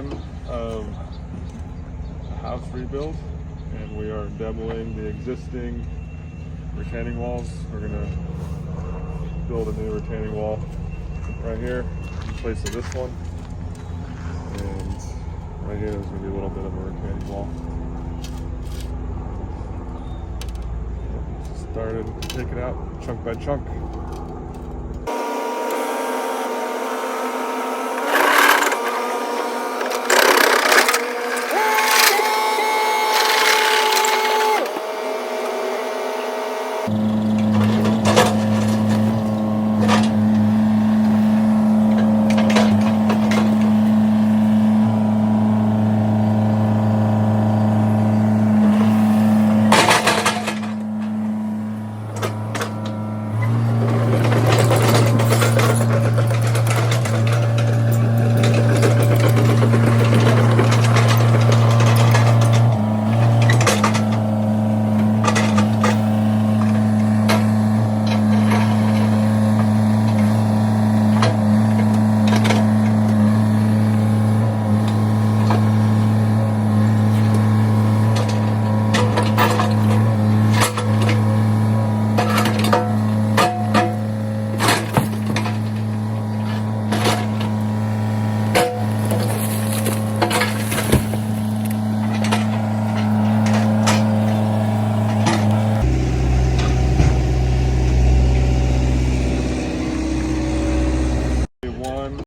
done of a house rebuild, and we are demoing the existing retaining walls. We're gonna build a new retaining wall right here in place of this one, and right here there's gonna be a little bit of a retaining wall. Started taking out chunk by chunk.